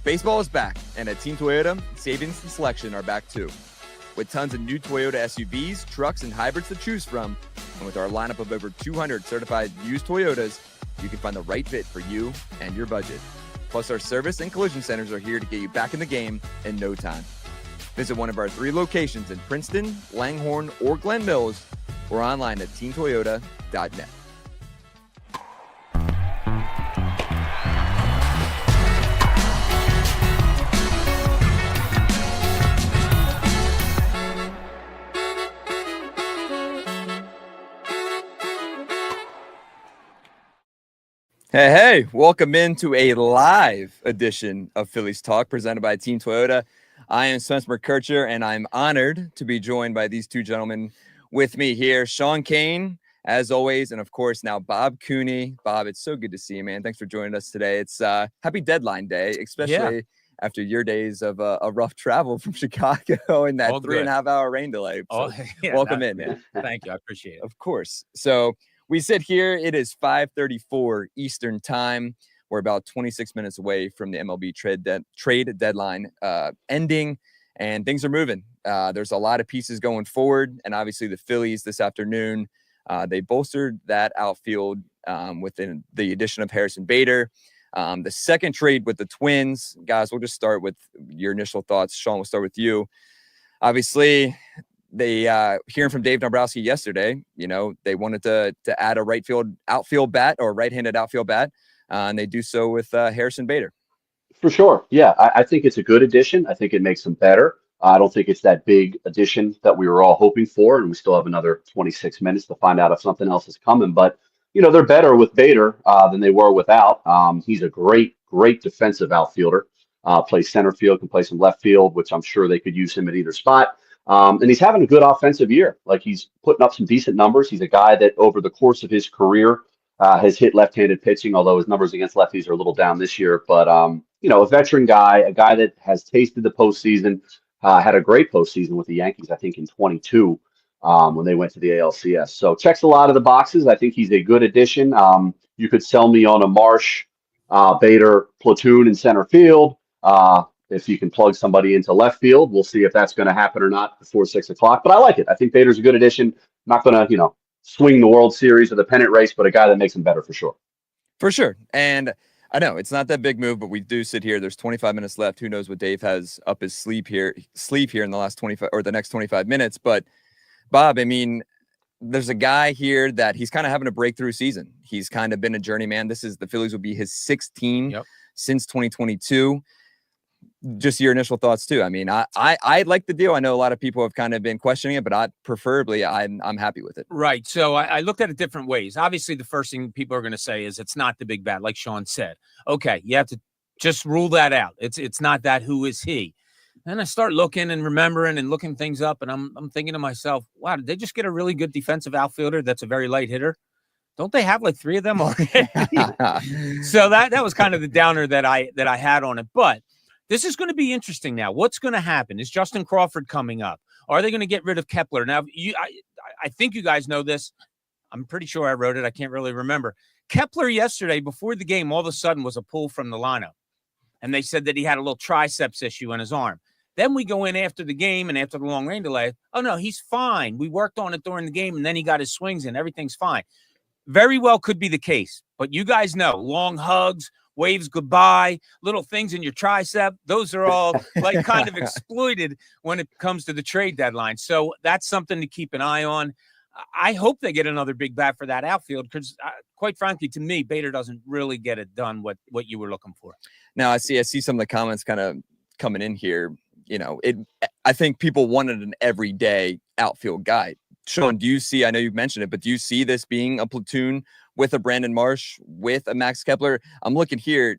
Baseball is back, and at Team Toyota, savings and selection are back too. With tons of new Toyota SUVs, trucks, and hybrids to choose from, and with our lineup of over 200 certified used Toyotas, you can find the right fit for you and your budget. Plus, our service and collision centers are here to get you back in the game in no time. Visit one of our 3 locations in Princeton, Langhorne, or Glen Mills, or online at teamtoyota.net. Hey, welcome into a live edition of Phillies Talk presented by Team Toyota. I am Spencer McKercher, and I'm honored to be joined by these two gentlemen with me here. Sean Kane, as always, and of course now Bob Cooney. Bob, it's so good to see you, man. Thanks for joining us today. It's happy deadline day, especially after your days of a rough travel from Chicago and that 3.5 hour rain delay. So welcome in, man. Thank you. I appreciate it. Of course. So we sit here. It is 5:34 Eastern time. We're about 26 minutes away from the MLB trade deadline ending, and things are moving. There's a lot of pieces going forward, and obviously the Phillies this afternoon, they bolstered that outfield with the addition of Harrison Bader. The second trade with the Twins, guys, we'll just start with your initial thoughts. Sean, we'll start with you. Obviously, they hearing from Dave Dombrowski yesterday, they wanted to add a outfield bat or right-handed outfield bat, and they do so with Harrison Bader. For sure. Yeah, I think it's a good addition. I think it makes them better. I don't think it's that big addition that we were all hoping for, and we still have another 26 minutes to find out if something else is coming. But, they're better with Bader than they were without. He's a great defensive outfielder. Plays center field, can play some left field, which I'm sure they could use him at either spot. And he's having a good offensive year. Like, he's putting up some decent numbers. He's a guy that over the course of his career has hit left-handed pitching, although his numbers against lefties are a little down this year. But, a veteran guy, a guy that has tasted the postseason, had a great postseason with the Yankees, I think, in 22 when they went to the ALCS. So checks a lot of the boxes. I think he's a good addition. You could sell me on a Marsh, Bader platoon in center field. If you can plug somebody into left field, we'll see if that's going to happen or not before 6 o'clock. But I like it. I think Bader's a good addition. Not going to, swing the World Series or the pennant race, but a guy that makes him better for sure. For sure. And I know it's not that big move, but we do sit here. There's 25 minutes left. Who knows what Dave has up his sleeve here in the last 25 or the next 25 minutes. But Bob, I mean, there's a guy here that he's kind of having a breakthrough season. He's kind of been a journeyman. The Phillies will be his 6th team since 2022. Just your initial thoughts too. I mean, I like the deal. I know a lot of people have kind of been questioning it, but I'm happy with it. Right. So I looked at it different ways. Obviously, the first thing people are going to say is it's not the big bat, like Sean said. Okay, you have to just rule that out. It's not that. Who is he? And I start looking and remembering and looking things up, and I'm thinking to myself, wow, did they just get a really good defensive outfielder that's a very light hitter? Don't they have like 3 of them already? So that was kind of the downer that I had on it, but. This is going to be interesting now. What's going to happen? Is Justin Crawford coming up? Are they going to get rid of Kepler? Now, I think you guys know this. I'm pretty sure I wrote it. I can't really remember. Kepler yesterday, before the game, all of a sudden was a pull from the lineup. And they said that he had a little triceps issue in his arm. Then we go in after the game and after the long rain delay. Oh, no, he's fine. We worked on it during the game, and then he got his swings in. Everything's fine. Very well could be the case. But you guys know, long hugs, waves goodbye, little things in your tricep. Those are all like kind of exploited when it comes to the trade deadline. So that's something to keep an eye on. I hope they get another big bat for that outfield because, quite frankly, to me, Bader doesn't really get it done what you were looking for. Now, I see some of the comments kind of coming in here. I think people wanted an everyday outfield guy. Sean, do you see, I know you've mentioned it, but do you see this being a platoon with a Brandon Marsh, with a Max Kepler? I'm looking here.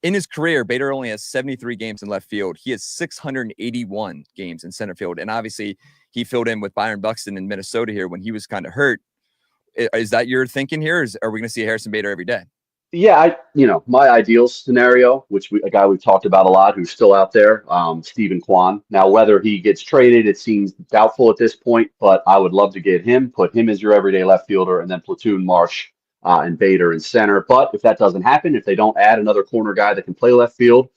In his career, Bader only has 73 games in left field. He has 681 games in center field. And obviously, he filled in with Byron Buxton in Minnesota here when he was kind of hurt. Is that your thinking here? Are we going to see Harrison Bader every day? Yeah, my ideal scenario, a guy we've talked about a lot, who's still out there, Stephen Kwan. Now, whether he gets traded, it seems doubtful at this point, but I would love to get him, put him as your everyday left fielder, and then platoon Marsh and Bader in center. But if that doesn't happen, if they don't add another corner guy that can play left field,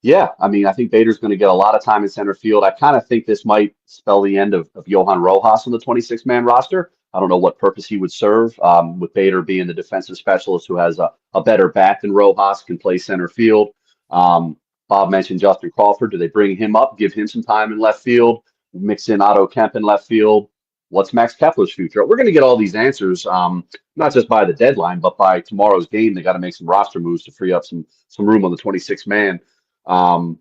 Yeah, I mean, I think Bader's going to get a lot of time in center field. I kind of think this might spell the end of Johan Rojas on the 26-man roster. I don't know what purpose he would serve, with Bader being the defensive specialist who has a better bat than Rojas, can play center field. Um, Bob mentioned Justin Crawford. Do they bring him up, give him some time in left field, mix in Otto Kemp in left field? What's Max Kepler's future? We're going to get all these answers, not just by the deadline, but by tomorrow's game. They got to make some roster moves to free up some room on the 26-man. Um,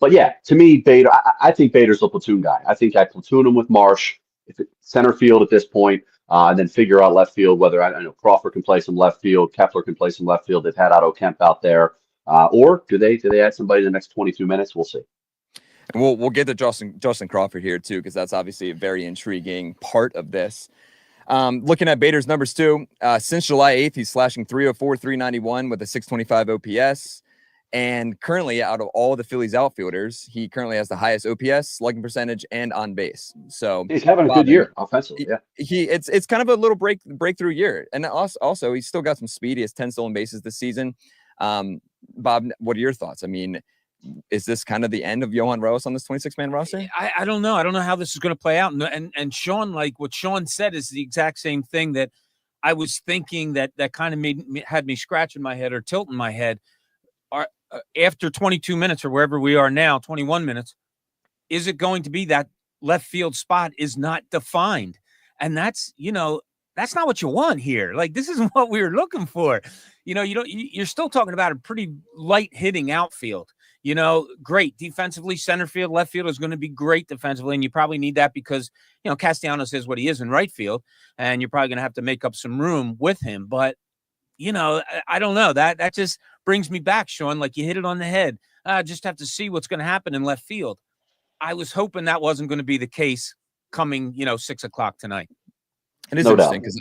but yeah, to me, Bader, I think Bader's a platoon guy. I think I platoon him with Marsh, if it, center field at this point, and then figure out left field, whether I know Crawford can play some left field, Kepler can play some left field. They've had Otto Kemp out there. Or do they add somebody in the next 22 minutes? We'll see. And we'll get to Justin Crawford here too, because that's obviously a very intriguing part of this. Looking at Bader's numbers too, since July 8th, he's slashing 304, 391 with a 625 OPS. And currently, out of all the Phillies outfielders, he currently has the highest OPS, slugging percentage, and on base. So he's having a good year offensively. Yeah, it's kind of a little breakthrough year, and also he's still got some speed. He has 10 stolen bases this season. Bob, what are your thoughts? I mean, is this kind of the end of Johan Rojas on this 26-man roster? I don't know. I don't know how this is going to play out. And Sean, like what Sean said, is the exact same thing that I was thinking. That kind of had me scratching my head or tilting my head. After 22 minutes or wherever we are now, 21 minutes, is it going to be that left field spot is not defined? And that's not what you want here. Like, this isn't what we were looking for. You're still talking about a pretty light hitting outfield. Great defensively, center field, left field is going to be great defensively. And you probably need that because, Castellanos is what he is in right field. And you're probably going to have to make up some room with him. But, I don't know. That just brings me back, Sean. Like, you hit it on the head. Just have to see what's going to happen in left field. I was hoping that wasn't going to be the case coming, 6 o'clock tonight. It is interesting because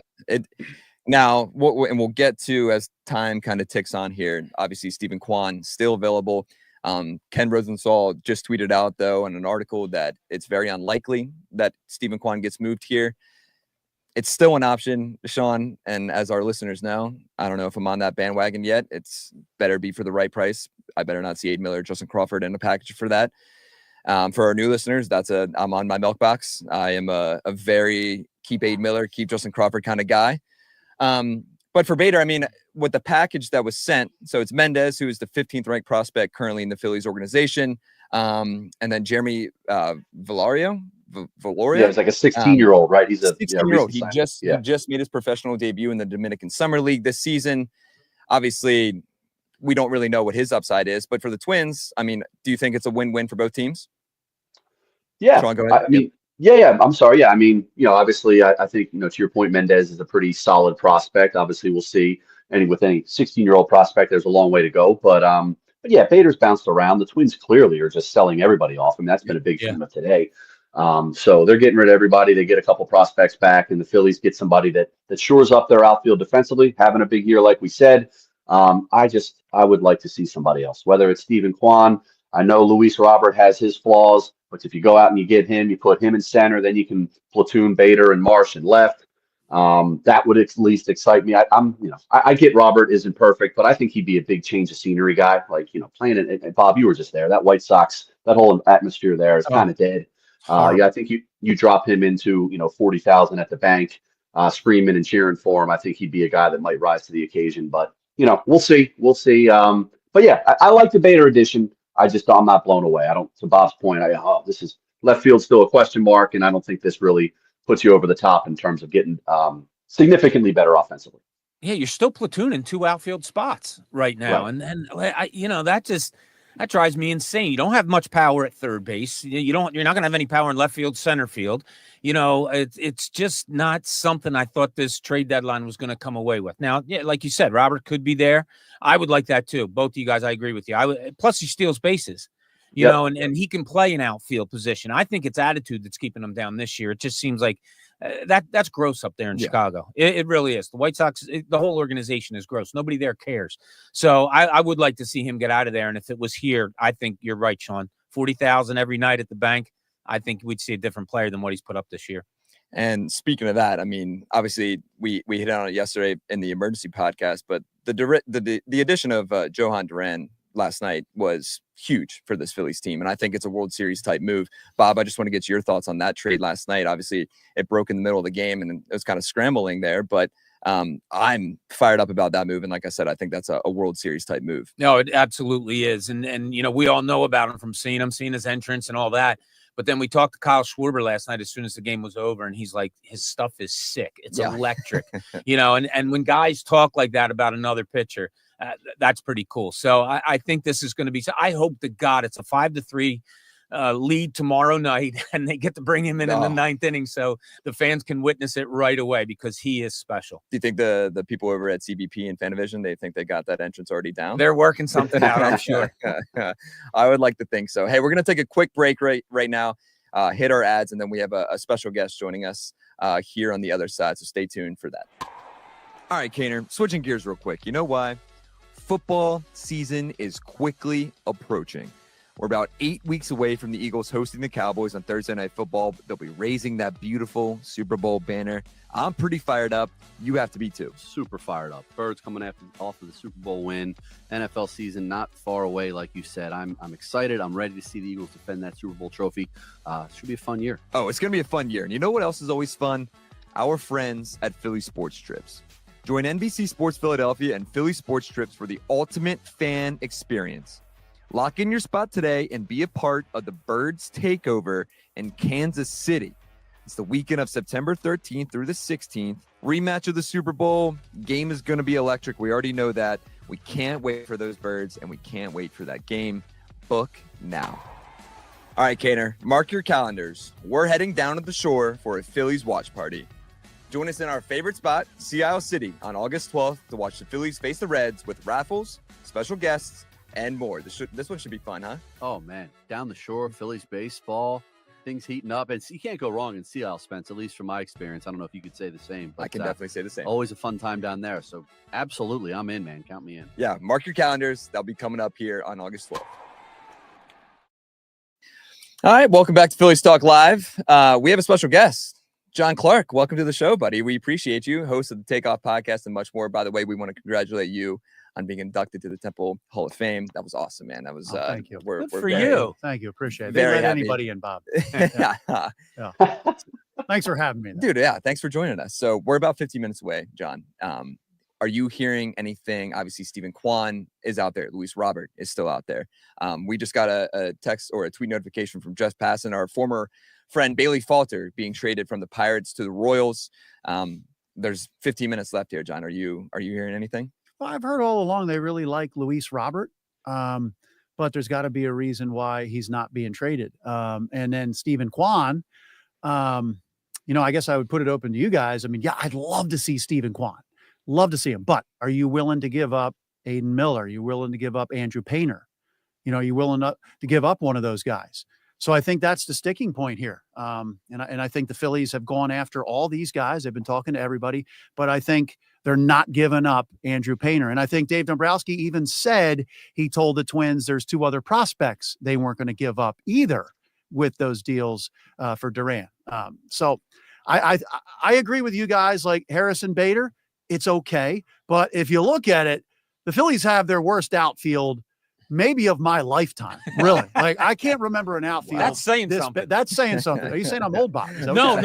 now we'll get to as time kind of ticks on here. Obviously, Stephen Kwan still available. Ken Rosenthal just tweeted out, though, in an article that it's very unlikely that Stephen Kwan gets moved here. It's still an option, Sean, and as our listeners know, I don't know if I'm on that bandwagon yet. It's better be for the right price. I better not see Aid Miller, Justin Crawford in a package for that. For our new listeners, I'm on my milk box. I am a very keep Aid Miller, keep Justin Crawford kind of guy. But for Bader, I mean, with the package that was sent, so it's Mendez, who is the 15th ranked prospect currently in the Phillies organization, and then Jeremy Valoria. Yeah, it's like a 16-year-old, right? He's a 16-year-old. He just made his professional debut in the Dominican Summer League this season. Obviously, we don't really know what his upside is, but for the Twins, I mean, do you think it's a win-win for both teams? Yeah, Sean, go ahead. I mean, yeah. I'm sorry. Yeah, I mean, obviously, I think, to your point, Mendez is a pretty solid prospect. Obviously, we'll see. And with any 16-year-old prospect, there's a long way to go. But yeah, Bader's bounced around. The Twins clearly are just selling everybody off. I mean, that's been a big theme of today. So they're getting rid of everybody. They get a couple prospects back, and the Phillies get somebody that shores up their outfield defensively, having a big year, like we said. I would like to see somebody else, whether it's Stephen Kwan. I know Luis Robert has his flaws, but if you go out and you get him, you put him in center, then you can platoon Bader and Marsh in left. That would at least excite me. I get Robert isn't perfect, but I think he'd be a big change of scenery guy. Like, playing it. And Bob, you were just there. That White Sox, that whole atmosphere there is kind of dead. Yeah, I think you drop him into 40,000 at the bank, screaming and cheering for him. I think he'd be a guy that might rise to the occasion. But we'll see. But yeah, I like the Bader addition. I'm not blown away. To Bob's point, this is left field still a question mark, and I don't think this really puts you over the top in terms of getting significantly better offensively. Yeah, you're still platooning 2 outfield spots right now, right. And that drives me insane. You don't have much power at third base. You're not going to have any power in left field, center field. It's just not something I thought this trade deadline was going to come away with. Now, yeah, like you said, Robert could be there. I would like that too. Both of you guys, I agree with you. Plus he steals bases, and he can play an outfield position. I think it's attitude that's keeping him down this year. It just seems like that's gross up there in Chicago. It really is. The White Sox, the whole organization is gross. Nobody there cares. So I would like to see him get out of there. And if it was here, I think you're right, Sean. 40,000 every night at the bank. I think we'd see a different player than what he's put up this year. And speaking of that, I mean, obviously we hit on it yesterday in the emergency podcast, but the addition of Johan Duran last night was huge for this Phillies team. And I think it's a World Series type move. Bob, I just want to get your thoughts on that trade last night. Obviously, it broke in the middle of the game and it was kind of scrambling there, but I'm fired up about that move. And like I said, I think that's a World Series type move. No, it absolutely is. And we all know about him from seeing his entrance and all that. But then we talked to Kyle Schwarber last night as soon as the game was over, and he's like, his stuff is sick. It's electric, and when guys talk like that about another pitcher, that's pretty cool. So I think this is going to be, I hope to God it's a 5-3 lead tomorrow night, and they get to bring him in the ninth inning so the fans can witness it right away because he is special. Do you think the people over at CBP and Fanavision, they think they got that entrance already down? They're working something out, I'm sure. I would like to think so. Hey, we're going to take a quick break right now, hit our ads, and then we have a special guest joining us here on the other side, so stay tuned for that. All right, Kaner, switching gears real quick. You know why? Football season is quickly approaching. We're about 8 weeks away from the Eagles hosting the Cowboys on Thursday Night Football. They'll be raising that beautiful Super Bowl banner. I'm pretty fired up. You have to be too. Super fired up. Birds coming off of the Super Bowl win. NFL season not far away, like you said. I'm excited. I'm ready to see the Eagles defend that Super Bowl trophy. Should be a fun year. Oh, it's going to be a fun year. And you know what else is always fun? Our friends at Philly Sports Trips. Join NBC Sports Philadelphia and Philly Sports Trips for the ultimate fan experience. Lock in your spot today and be a part of the Birds takeover in Kansas City. It's the weekend of September 13th through the 16th. Rematch of the Super Bowl. Game is going to be electric. We already know that. We can't wait for those Birds, and we can't wait for that game. Book now. All right, Kaner, mark your calendars. We're heading down to the shore for a Phillies watch party. Join us in our favorite spot, Sea Isle City, on August 12th to watch the Phillies face the Reds with raffles, special guests, and more. This one should be fun, huh? Oh, man. Down the shore, Phillies baseball, things heating up. And you can't go wrong in Sea Isle, Spence, at least from my experience. I don't know if you could say the same. But, I can definitely say the same. Always a fun time down there. So, absolutely, I'm in, man. Count me in. Yeah, mark your calendars. That'll be coming up here on August 12th. All right, welcome back to Phillies Talk Live. We have a special guest. John Clark, welcome to the show, buddy. We appreciate you, host of the Takeoff Podcast and much more. By the way, we want to congratulate you on being inducted to the Temple Hall of Fame. That was awesome, man. That was thank you. Good for you. Thank you. Appreciate it. Very They let happy. anybody in, Bob. yeah. Thanks for having me. Dude, yeah, thanks for joining us. So we're about 15 minutes away, John. Are you hearing anything? Obviously, Stephen Kwan is out there. Luis Robert is still out there. We just got a text or a tweet notification from Just Passon, our former friend Bailey Falter, being traded from the Pirates to the Royals. There's 15 minutes left here, John. Are you hearing anything? Well, I've heard all along they really like Luis Robert, but there's got to be a reason why he's not being traded. And then Stephen Kwan, I guess I would put it open to you guys. I mean, yeah, I'd love to see Stephen Kwan. Love to see him. But are you willing to give up Aiden Miller? Are you willing to give up Andrew Painter? Are you willing to give up one of those guys? So I think that's the sticking point here. And I think the Phillies have gone after all these guys. They've been talking to everybody, but I think they're not giving up Andrew Painter. And I think Dave Dombrowski even said he told the Twins there's two other prospects they weren't going to give up either with those deals for Duran. So I agree with you guys, like Harrison Bader. It's okay. But if you look at it, the Phillies have their worst outfield maybe of my lifetime. Really. Like, I can't remember an outfield. That's saying something. That's saying something. Are you saying I'm old, Bob? No.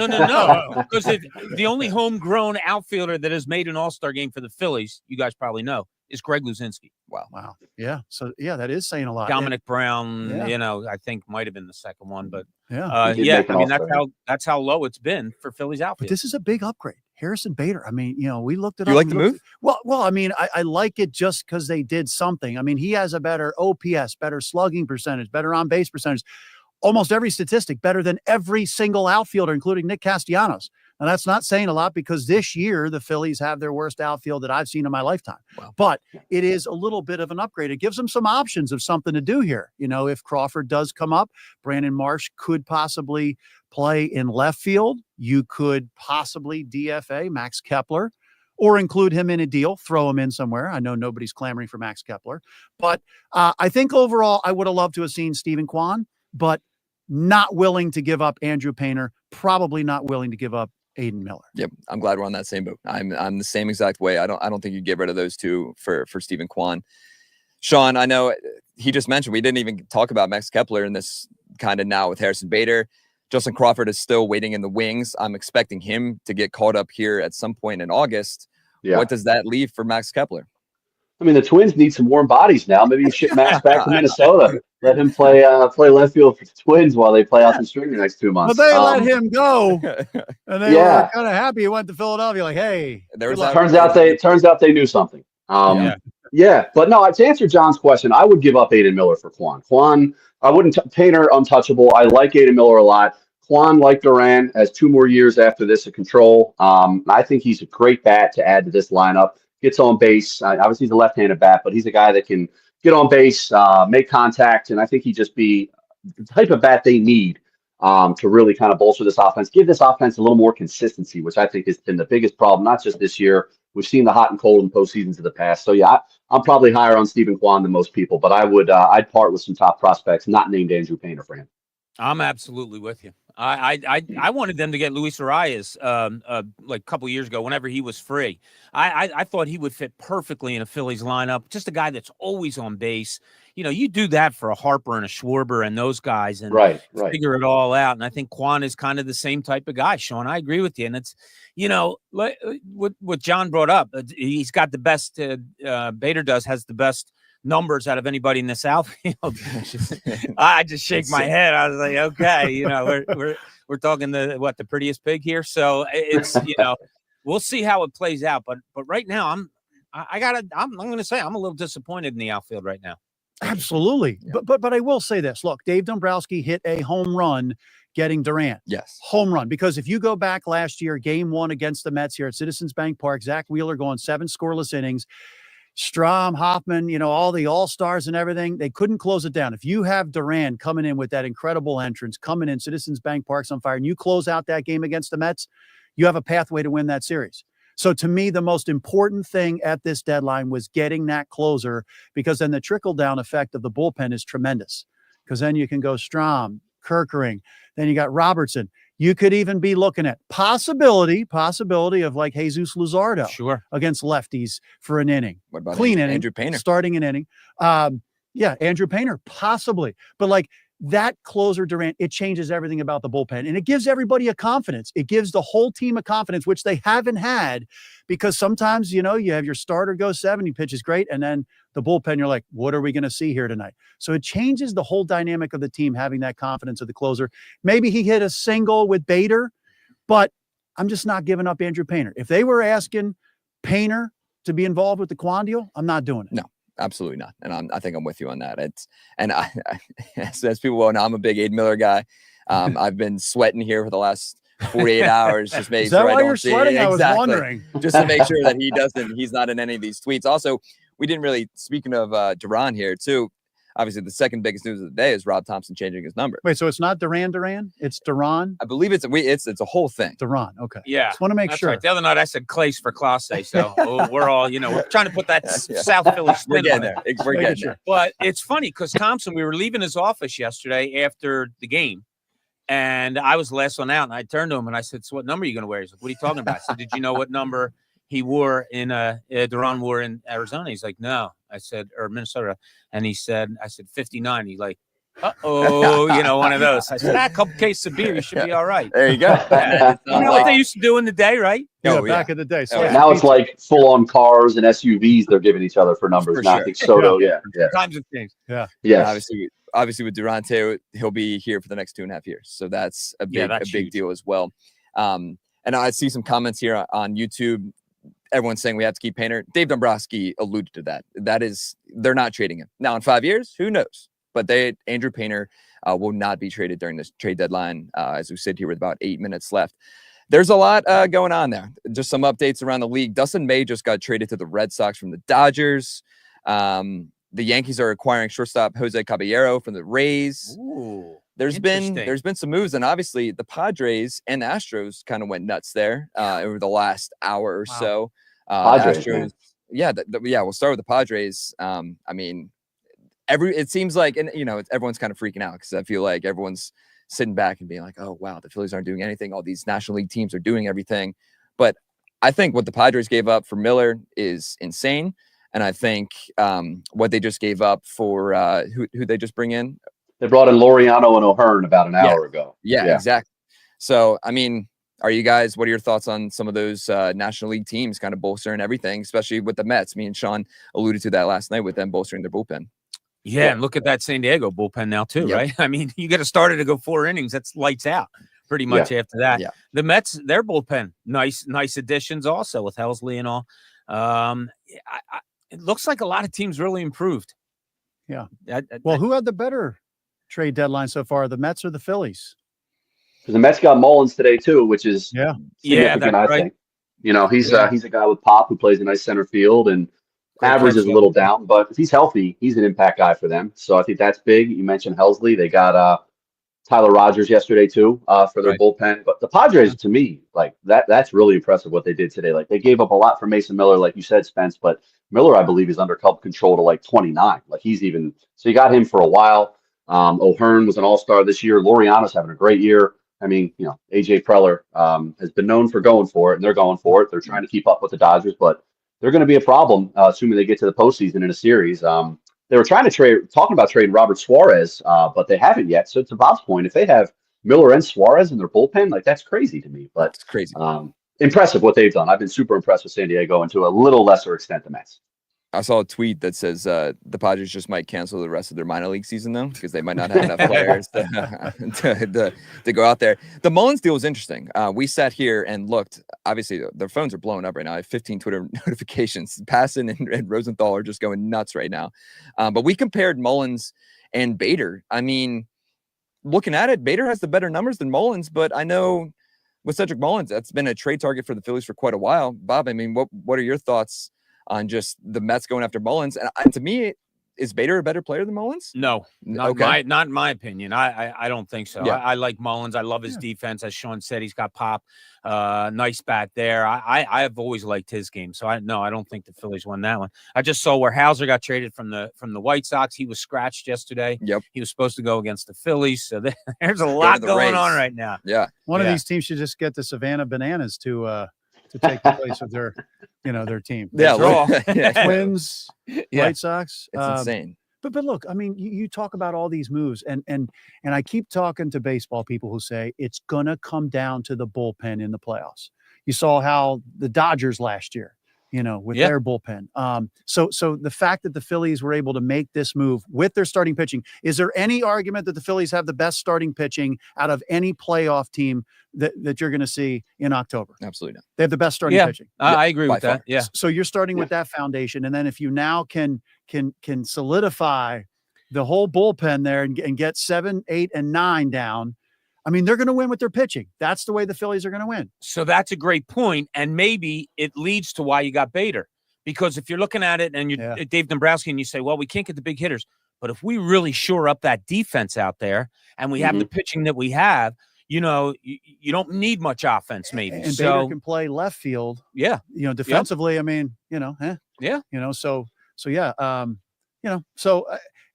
Because the only homegrown outfielder that has made an all-star game for the Phillies, you guys probably know, is Greg Luzinski. Wow. Yeah. So, yeah, that is saying a lot. Dominic Brown, I think might have been the second one. But, yeah. That's how low it's been for Phillies outfield. But this is a big upgrade. Harrison Bader. I mean, we looked at. You like the move? Well, I mean, I like it just because they did something. I mean, he has a better OPS, better slugging percentage, better on base percentage, almost every statistic better than every single outfielder, including Nick Castellanos. Now, that's not saying a lot because this year the Phillies have their worst outfield that I've seen in my lifetime. Wow. But it is a little bit of an upgrade. It gives them some options of something to do here. If Crawford does come up, Brandon Marsh could possibly play in left field. You could possibly DFA Max Kepler or include him in a deal, throw him in somewhere. I know nobody's clamoring for Max Kepler. But I think overall I would have loved to have seen Stephen Kwan, but not willing to give up Andrew Painter, probably not willing to give up Aiden Miller. Yep, I'm glad we're on that same boat. I'm the same exact way. I don't think you get rid of those two for Stephen Kwan. Sean, I know he just mentioned we didn't even talk about Max Kepler in this kind of now with Harrison Bader. Justin Crawford is still waiting in the wings. I'm expecting him to get called up here at some point in August. Yeah. What does that leave for Max Kepler? I mean, the Twins need some warm bodies now. Maybe you ship Max back to Minnesota. Let him play left field for the Twins while they play out the string the next 2 months. But they let him go, and they Yeah. were kind of happy. He went to Philadelphia, like, hey. There was good luck. Turns out they knew something. Yeah, but no, to answer John's question, I would give up Aiden Miller for Kwan. I wouldn't Painter untouchable. I like Aiden Miller a lot. Kwan, like Duran, has 2 more years after this of control. I think he's a great bat to add to this lineup. Gets on base. Obviously, he's a left-handed bat, but he's a guy that can get on base, make contact, and I think he'd just be the type of bat they need to really kind of bolster this offense, give this offense a little more consistency, which I think has been the biggest problem, not just this year. We've seen the hot and cold in postseasons of the past. So, yeah, I'm probably higher on Stephen Kwan than most people, but I'd part with some top prospects, not named Andrew Painter for him. I'm absolutely with you. I wanted them to get Luis Arias like a couple years ago whenever he was free. I thought he would fit perfectly in a Phillies lineup. Just a guy that's always on base. You know, you do that for a Harper and a Schwarber and those guys and figure it all out. And I think Kwan is kind of the same type of guy, Sean. I agree with you. And it's, you know, what John brought up, he's got the best, Bader has the best numbers out of anybody in this outfield. I just shake my head. I was like, okay, you know, we're talking the prettiest pig here. So it's, you know, we'll see how it plays out. But right now I'm going to say I'm a little disappointed in the outfield right now. Absolutely. Yeah. But I will say this. Look, Dave Dombrowski hit a home run getting Durant. Yes. Home run. Because if you go back last year, game 1 against the Mets here at Citizens Bank Park, Zach Wheeler going 7 scoreless innings. Strom, Hoffman, you know, all the all-stars and everything, they couldn't close it down. If you have Duran coming in with that incredible entrance, coming in, Citizens Bank Park's on fire, and you close out that game against the Mets, you have a pathway to win that series. So to me, the most important thing at this deadline was getting that closer, because then the trickle-down effect of the bullpen is tremendous. Because then you can go Strom, Kerkering, then you got Robertson. You could even be looking at possibility of like Jesus Luzardo against lefties for an inning. What about clean inning? Andrew Painter starting an inning. Yeah, Andrew Painter, possibly. But like that closer Durant, it changes everything about the bullpen. And it gives everybody a confidence. It gives the whole team a confidence, which they haven't had, because sometimes, you know, you have your starter go 7, he pitches great, and then the bullpen, you're like, what are we going to see here tonight? So it changes the whole dynamic of the team, having that confidence of the closer. Maybe he hit a single with Bader, but I'm just not giving up Andrew Painter. If they were asking Painter to be involved with the Kwan deal, I'm not doing it. No. Absolutely not. And I think I'm with you on that. As people well know, I'm a big Aiden Miller guy. I've been sweating here for the last 48 hours. Just making sure I don't see sweating? I was exactly. wondering. Just to make sure that he's not in any of these tweets. Also, we didn't really, speaking of Duran here too, obviously the second biggest news of the day is Rob Thompson changing his number. Wait, so it's not Duran? It's Duran? I believe it's a whole thing. Duran, okay. Yeah. Just want to make sure. Right. The other night I said Clace for Classe, so we're all, you know, we're trying to put that South Philly spin on there. We're getting there. But it's funny because Thompson, we were leaving his office yesterday after the game, and I was the last one out, and I turned to him and I said, so what number are you going to wear? He's like, what are you talking about? I said, did you know what number he wore Duran wore in Arizona? He's like, no. I said, or Minnesota. And I said 59. He's like, uh-oh, you know, one of those. I said, a couple cases of beer, you should be all right. There you go. You know what they used to do in the day, right? Yeah, back in the day. So now it's like full-on cars and SUVs they're giving each other for numbers. For not sure. Soto, yeah. Times have changed. Yeah. Yes. Obviously with Durante, he'll be here for the next 2.5 years. So that's a big huge deal as well. And I see some comments here on YouTube. Everyone's saying we have to keep Painter. Dave Dombrowski alluded to that. They're not trading him. Now in 5 years, who knows? But Andrew Painter will not be traded during this trade deadline as we sit here with about 8 minutes left. There's a lot going on there. Just some updates around the league. Dustin May just got traded to the Red Sox from the Dodgers. The Yankees are acquiring shortstop Jose Caballero from the Rays. Ooh, there's been some moves, and obviously the Padres and the Astros kind of went nuts there over the last hour or so. Padres, Astros, we'll start with the Padres. I mean, it seems like, and you know, everyone's kind of freaking out because I feel like everyone's sitting back and being like, oh wow, the Phillies aren't doing anything. All these National League teams are doing everything. But I think what the Padres gave up for Miller is insane. And I think what they just gave up for who they just bring in. They brought in Laureano and O'Hearn about an hour ago. Yeah, exactly. So, I mean, what are your thoughts on some of those National League teams kind of bolstering everything, especially with the Mets? Me and Sean alluded to that last night with them bolstering their bullpen. Yeah, and look at that San Diego bullpen now too, right? I mean, you get a starter to go 4 innings, that's lights out pretty much after that. Yeah. The Mets, their bullpen, nice additions also with Helsley and all. It looks like a lot of teams really improved. Yeah. Well, who had the better trade deadline so far, the Mets or the Phillies? The Mets got Mullins today too, which is significant, I think. You know, he's a guy with pop who plays a nice center field, and average is a little down, but if he's healthy, he's an impact guy for them. So I think that's big. You mentioned Helsley. They got Tyler Rogers yesterday too for their bullpen. But the Padres, to me, like that's really impressive what they did today. Like they gave up a lot for Mason Miller, like you said, Spence, but Miller, I believe, is under control to like 29. Like he's even so you got him for a while. O'Hearn was an all-star this year. Laureano's having a great year. I mean, you know, AJ Preller has been known for going for it, and they're going for it. They're trying to keep up with the Dodgers, but they're going to be a problem, assuming they get to the postseason in a series. They were talking about trading Robert Suarez, but they haven't yet. So to Bob's point, if they have Miller and Suarez in their bullpen, like that's crazy to me. But it's crazy. Impressive what they've done. I've been super impressed with San Diego, and to a little lesser extent the Mets. I saw a tweet that says the Padres just might cancel the rest of their minor league season though, because they might not have enough players to go out there. The Mullins deal was interesting. We sat here and looked. Obviously, their phones are blowing up right now. I have 15 Twitter notifications. Passan and Rosenthal are just going nuts right now. But we compared Mullins and Bader. I mean, looking at it, Bader has the better numbers than Mullins, but I know with Cedric Mullins, that's been a trade target for the Phillies for quite a while. Bob, I mean, what are your thoughts on just the Mets going after Mullins? And to me, is Bader a better player than Mullins? No, not in my opinion. I don't think so. Yeah. I like Mullins. I love his defense. As Sean said, he's got pop. Nice bat there. I have always liked his game. So I don't think the Phillies won that one. I just saw where Hauser got traded from the White Sox. He was scratched yesterday. Yep. He was supposed to go against the Phillies. So there's a lot going on right now. Yeah. One of these teams should just get the Savannah Bananas to take the place of their team. Yeah. Twins, White Sox. It's insane. But look, I mean, you talk about all these moves, and I keep talking to baseball people who say it's gonna come down to the bullpen in the playoffs. You saw how the Dodgers last year, with their bullpen. So the fact that the Phillies were able to make this move with their starting pitching, is there any argument that the Phillies have the best starting pitching out of any playoff team that you're going to see in October? Absolutely not. They have the best starting pitching. I agree with that. Far. Yeah. So you're starting with that foundation, and then if you now can solidify the whole bullpen there and get 7, 8, and 9 down, I mean, they're going to win with their pitching. That's the way the Phillies are going to win. So that's a great point, and maybe it leads to why you got Bader. Because if you're looking at it and you're Dave Dombrowski and you say, well, we can't get the big hitters, but if we really shore up that defense out there and we have the pitching that we have, you don't need much offense maybe. And Bader can play left field. Yeah. Defensively, I mean, Yeah.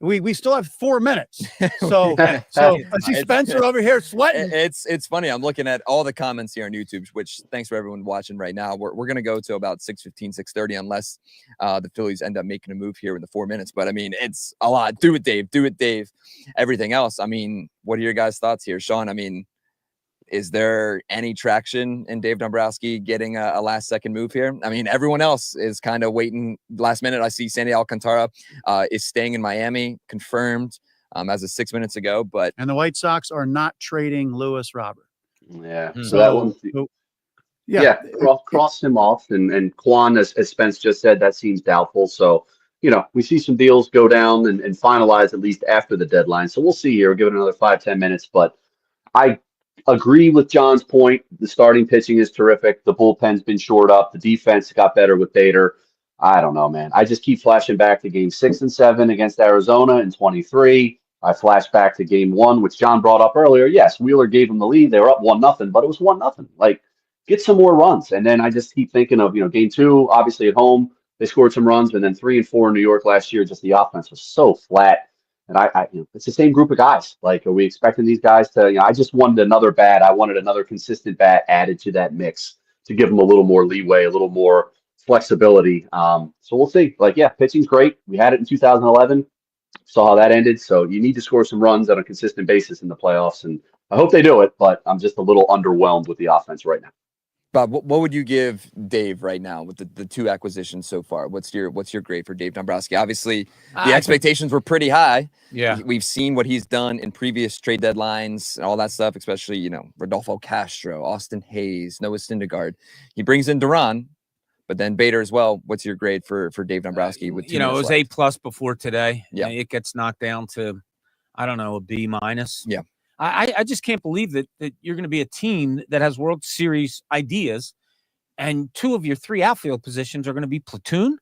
We still have 4 minutes. So I see Spencer over here sweating. It's funny. I'm looking at all the comments here on YouTube, which thanks for everyone watching right now. We're going to go to about 6:15, 6:30, unless the Phillies end up making a move here in the 4 minutes. But I mean, it's a lot. Do it, Dave. Everything else. I mean, what are your guys' thoughts here? Sean, I mean, is there any traction in Dave Dombrowski getting a last-second move here? I mean, everyone else is kind of waiting last minute. I see Sandy Alcantara is staying in Miami, confirmed as of 6 minutes ago. And the White Sox are not trading Lewis Robert. Yeah. So that one, cross him off. And Kwan, as Spence just said, that seems doubtful. So, we see some deals go down and finalize at least after the deadline. So we'll see here. We'll give it another 5-10 minutes. But I agree with John's point. The starting pitching is terrific. The bullpen's been shored up. The defense got better with Bader. I don't know, man. I just keep flashing back to game 6 and 7 against Arizona in 23. I flash back to game 1, which John brought up earlier. Yes, Wheeler gave them the lead. They were up 1-0, but it was 1-0. Like, get some more runs. And then I just keep thinking of, game 2, obviously at home, they scored some runs, and then 3 and 4 in New York last year, just the offense was so flat. And I it's the same group of guys. Like, are we expecting these guys to, I just wanted another bat. I wanted another consistent bat added to that mix to give them a little more leeway, a little more flexibility. So we'll see. Like, yeah, pitching's great. We had it in 2011. Saw how that ended. So you need to score some runs on a consistent basis in the playoffs, and I hope they do it. But I'm just a little underwhelmed with the offense right now. Bob, what would you give Dave right now with the two acquisitions so far? What's your grade for Dave Dombrowski? Obviously, the expectations were pretty high. Yeah. We've seen what he's done in previous trade deadlines and all that stuff, especially, Rodolfo Castro, Austin Hayes, Noah Syndergaard. He brings in Duran, but then Bader as well. What's your grade for Dave Dombrowski? With it was left? A+ before today. Yeah. It gets knocked down to, I don't know, a B-. Yeah. I just can't believe that you're going to be a team that has World Series ideas, and two of your three outfield positions are going to be platoon.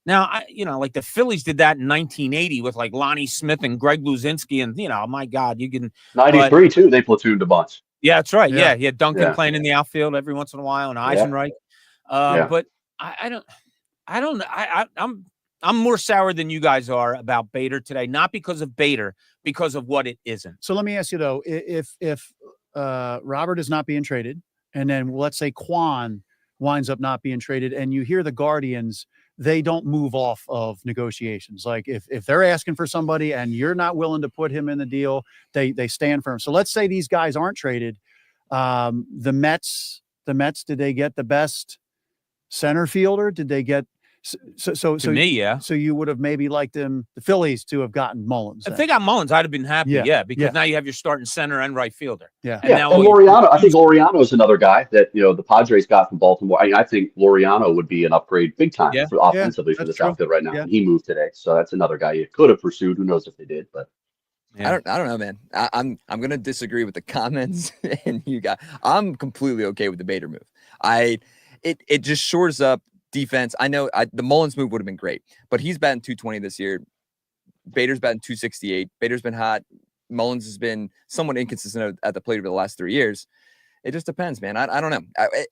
Now, like the Phillies did that in 1980 with like Lonnie Smith and Greg Luzinski, and my God, you can 93 too. They platooned a bunch. Yeah, that's right. Yeah. Yeah, he had Duncan playing in the outfield every once in a while, and Eisenreich. But I'm more sour than you guys are about Bader today, not because of Bader, because of what it isn't. So let me ask you though, if Robert is not being traded, and then let's say Kwan winds up not being traded, and you hear the Guardians, they don't move off of negotiations. Like if they're asking for somebody and you're not willing to put him in the deal, they stand firm. So let's say these guys aren't traded. The Mets, did they get the best center fielder? Did they get so me, yeah. So you would have maybe liked the Phillies to have gotten Mullins. If they got Mullins, I'd have been happy. Yeah. Because now you have your starting center and right fielder. Yeah. And now Laureano. I think Laureano is another guy that the Padres got from Baltimore. I think Laureano would be an upgrade big time for offensively for this outfield right now. Yeah. And he moved today, so that's another guy you could have pursued. Who knows if they did? But I don't know, man. I'm gonna disagree with the comments, and you got. I'm completely okay with the Bader move. It just shores up defense. I know the Mullins move would have been great, but he's batting 220 this year. Bader's batting 268. Bader's been hot. Mullins has been somewhat inconsistent at the plate over the last 3 years. It just depends, man. I don't know.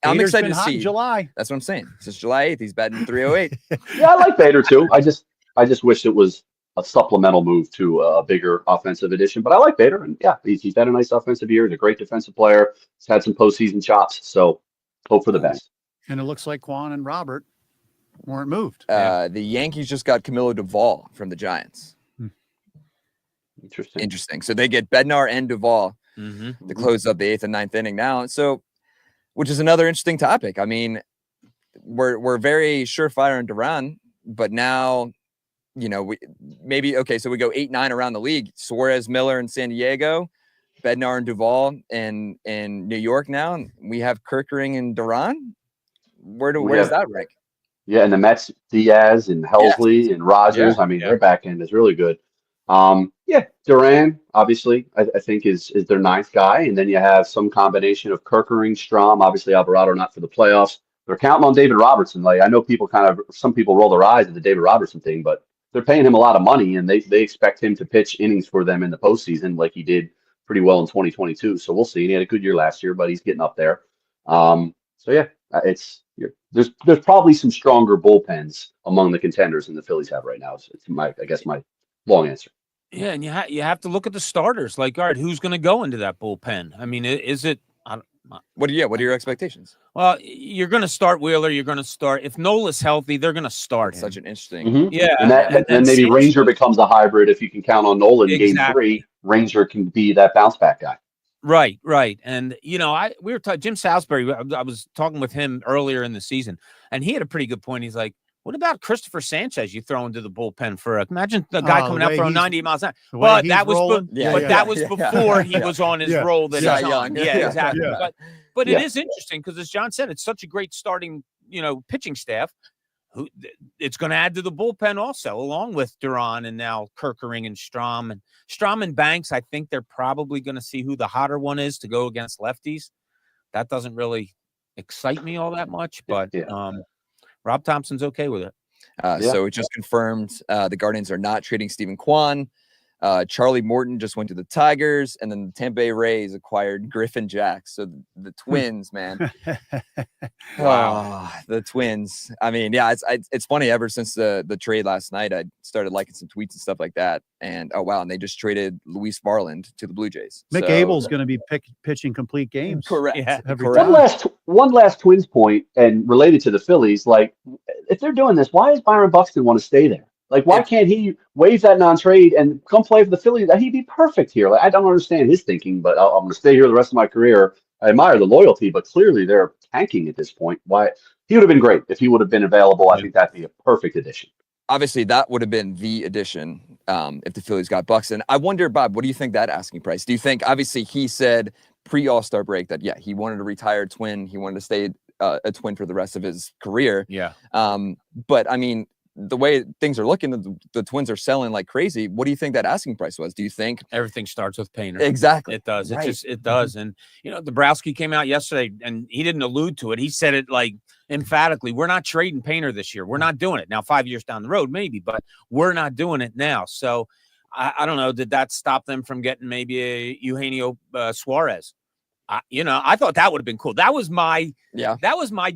I'm Bader's excited been to hot see. in July. That's what I'm saying. Since July 8th, he's batting 308. yeah, I like Bader too. I just wish it was a supplemental move to a bigger offensive addition. But I like Bader, and yeah, he's had a nice offensive year. He's a great defensive player. He's had some postseason chops. So hope for the best. And it looks like Kwan and Robert weren't moved. The Yankees just got Camilo Duvall from the Giants. Interesting. So they get Bednar and Duvall to close up the 8th and 9th inning now. So, which is another interesting topic. I mean, we're very surefire on Duran, but now, so we go 8-9 around the league. Suarez, Miller in San Diego, Bednar and Duvall in New York now. And we have Kerkering and Duran. Where does that rank? Yeah, and the Mets, Diaz and Helsley and Rogers. I mean, their back end is really good. Duran, obviously, I think is their ninth guy. And then you have some combination of Kerkering, Strahm, obviously Alvarado not for the playoffs. They're counting on David Robertson. Like I know some people roll their eyes at the David Robertson thing, but they're paying him a lot of money and they expect him to pitch innings for them in the postseason like he did pretty well in 2022. So we'll see. And he had a good year last year, but he's getting up there. There's probably some stronger bullpens among the contenders than the Phillies have right now. It's my long answer. Yeah, and you have to look at the starters. Like, all right, who's going to go into that bullpen? I mean, is it? What are your expectations? Well, you're going to start Wheeler. You're going to start if Nola's healthy. They're going to start him. Such an interesting. Yeah, and then maybe Ranger becomes a hybrid if you can count on Nola in Game 3. Ranger can be that bounce back guy. Right. And we were talking Jim Salisbury. I was talking with him earlier in the season, and he had a pretty good point. He's like, "What about Christopher Sanchez? You throw into the bullpen for imagine the guy coming out throwing 90 miles an hour." But that was that was before he was on his roll that he's on. Yeah, exactly. Yeah. But it is interesting because, as John said, it's such a great starting pitching staff. It's going to add to the bullpen also, along with Duran and now Kerkering and Strahm. And Strahm and Banks, I think they're probably going to see who the hotter one is to go against lefties. That doesn't really excite me all that much, but Rob Thompson's okay with it. So it just confirmed the Guardians are not trading Stephen Kwan. Charlie Morton just went to the Tigers, and then the Tampa Bay Rays acquired Griffin Jack. So the Twins, man. Wow, the Twins. I mean, yeah, it's funny. Ever since the trade last night, I started liking some tweets and stuff like that. And oh wow, and they just traded Luis Varland to the Blue Jays. Mick Abel's going to be pitching complete games. Correct. Yeah, correct. One last Twins point, and related to the Phillies. Like, if they're doing this, why does Byron Buxton want to stay there? Like, why can't he waive that non-trade and come play for the Phillies? He'd be perfect here. Like, I don't understand his thinking, but I'm going to stay here the rest of my career. I admire the loyalty, but clearly they're tanking at this point. Why? He would have been great if he would have been available. I think that'd be a perfect addition. Obviously, that would have been the addition if the Phillies got Buxton. I wonder, Bob, what do you think that asking price? Do you think, obviously, he said pre-All-Star break that, yeah, he wanted to retire Twin. He wanted to stay a Twin for the rest of his career. Yeah. But, I mean, the way things are looking, the Twins are selling like crazy. What do you think that asking price was? Do you think everything starts with Painter? Exactly. It does. Right. It does. And Dabrowski came out yesterday and he didn't allude to it. He said it like emphatically, we're not trading Painter this year. We're not doing it. Now, 5 years down the road, maybe, but we're not doing it now. So I don't know. Did that stop them from getting maybe a Eugenio Suarez? I thought that would have been cool. That was my